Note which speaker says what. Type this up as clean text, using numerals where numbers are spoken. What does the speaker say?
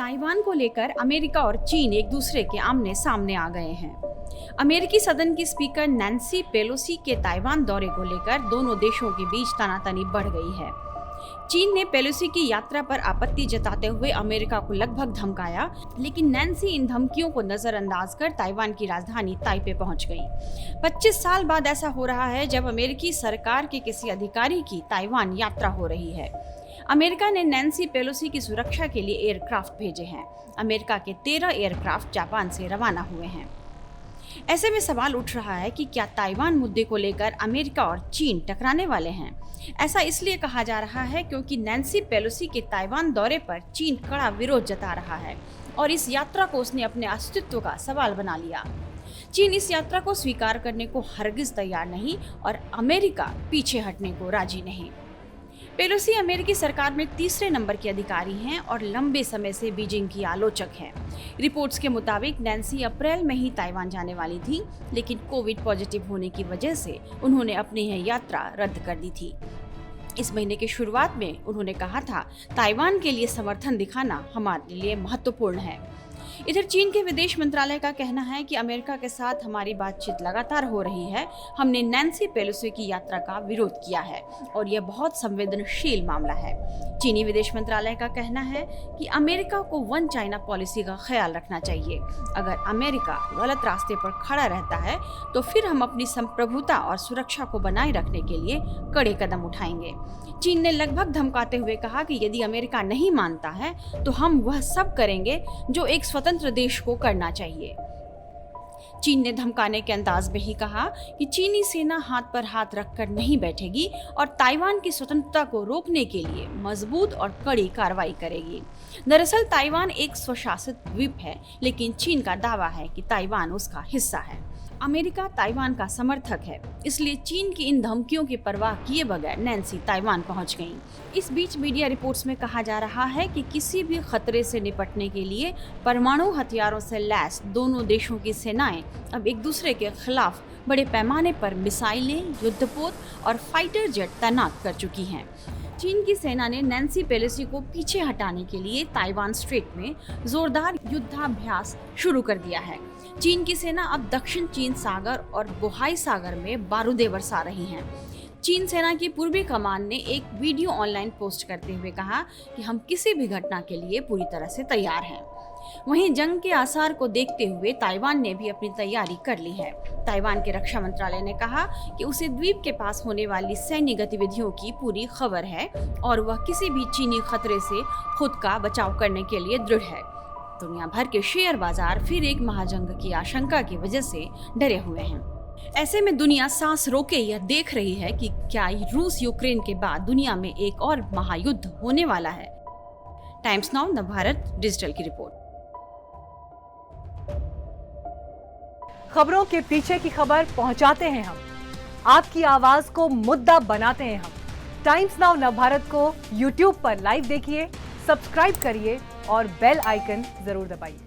Speaker 1: Taiwan को लेकर America और चीन एक दूसरे के आमने सामने आ गए हैं। अमेरिकी सदन की स्पीकर नैन्सी पेलोसी के ताइवान दौरे को लेकर दोनों देशों के बीच तनातनी बढ़ गई है। चीन ने पेलोसी की यात्रा पर आपत्ति जताते हुए अमेरिका को लगभग धमकाया, लेकिन नैन्सी इन धमकियों को नजरअंदाज कर ताइवान की राजधानी ताइपे पहुंच गई। 25 साल बाद ऐसा हो रहा है जब अमेरिकी सरकार के किसी अधिकारी की ताइवान यात्रा हो रही है। अमेरिका ने नैन्सी पेलोसी की सुरक्षा के लिए एयरक्राफ्ट भेजे हैं। अमेरिका के 13 एयरक्राफ्ट जापान से रवाना हुए हैं। ऐसे में सवाल उठ रहा है कि क्या ताइवान मुद्दे को लेकर अमेरिका और चीन टकराने वाले हैं। ऐसा इसलिए कहा जा रहा है क्योंकि नैन्सी पेलोसी के ताइवान दौरे पर चीन कड़ा विरोध जता रहा है और इस यात्रा को उसने अपने अस्तित्व का सवाल बना लिया। चीन इस यात्रा को स्वीकार करने को हरगिज तैयार नहीं और अमेरिका पीछे हटने को राजी नहीं। पेलोसी अमेरिकी सरकार में तीसरे नंबर की अधिकारी हैं और लंबे समय से बीजिंग की आलोचक हैं। रिपोर्ट्स के मुताबिक नैन्सी अप्रैल में ही ताइवान जाने वाली थी, लेकिन कोविड पॉजिटिव होने की वजह से उन्होंने अपनी यह यात्रा रद्द कर दी थी। इस महीने की शुरुआत में उन्होंने कहा था, ताइवान के लिए समर्थन दिखाना हमारे लिए महत्वपूर्ण है। इधर चीन के विदेश मंत्रालय का कहना है कि अमेरिका के साथ हमारी बातचीत लगातार हो रही है। हमने नैन्सी पेलोसी की यात्रा का विरोध किया है और यह बहुत संवेदनशील मामला है। चीनी विदेश मंत्रालय का कहना है कि अमेरिका को वन चाइना पॉलिसी का ख्याल रखना चाहिए। अगर अमेरिका गलत रास्ते पर खड़ा रहता है तो फिर हम अपनी संप्रभुता और सुरक्षा को बनाए रखने के लिए कड़े कदम उठाएंगे। चीन ने लगभग धमकाते हुए कहा कि यदि अमेरिका नहीं मानता है तो हम वह सब करेंगे जो एक स्वतंत्र देश को करना चाहिए। चीन ने धमकाने के अंदाज में ही कहा कि चीनी सेना हाथ पर हाथ रखकर नहीं बैठेगी और ताइवान की स्वतंत्रता को रोकने के लिए मजबूत और कड़ी कार्रवाई करेगी। दरअसल ताइवान एक स्वशासित द्वीप है, लेकिन चीन का दावा है कि ताइवान उसका हिस्सा है। अमेरिका ताइवान का समर्थक है, इसलिए चीन की इन धमकियों की परवाह किए बगैर नैन्सी ताइवान पहुंच गईं। इस बीच मीडिया रिपोर्ट्स में कहा जा रहा है कि किसी भी खतरे से निपटने के लिए परमाणु हथियारों से लैस दोनों देशों की सेनाएं अब एक दूसरे के खिलाफ बड़े पैमाने पर मिसाइलें, युद्धपोत और फाइटर जेट तैनात कर चुकी हैं। चीन की सेना ने नैन्सी पेलोसी को पीछे हटाने के लिए ताइवान स्ट्रेट में जोरदार युद्धाभ्यास शुरू कर दिया है। चीन की सेना अब दक्षिण चीन सागर और बोहाई सागर में बारूदें बरसा रही है। चीन सेना की पूर्वी कमान ने एक वीडियो ऑनलाइन पोस्ट करते हुए कहा कि हम किसी भी घटना के लिए पूरी तरह से तैयार हैं। वहीं जंग के आसार को देखते हुए ताइवान ने भी अपनी तैयारी कर ली है। ताइवान के रक्षा मंत्रालय ने कहा कि उसे द्वीप के पास होने वाली सैन्य गतिविधियों की पूरी खबर है और वह किसी भी चीनी खतरे से खुद का बचाव करने के लिए दृढ़ है। दुनिया भर के शेयर बाजार फिर एक महाजंग की आशंका की वजह से डरे हुए हैं। ऐसे में दुनिया सांस रोके यह देख रही है कि क्या रूस यूक्रेन के बाद दुनिया में एक और महायुद्ध होने वाला है। टाइम्स नाउ नवभारत डिजिटल की रिपोर्ट।
Speaker 2: खबरों के पीछे की खबर पहुंचाते हैं हम, आपकी आवाज को मुद्दा बनाते हैं हम। टाइम्स नाउ नवभारत को YouTube पर लाइव देखिए, सब्सक्राइब करिए और बेल आइकन जरूर दबाइए।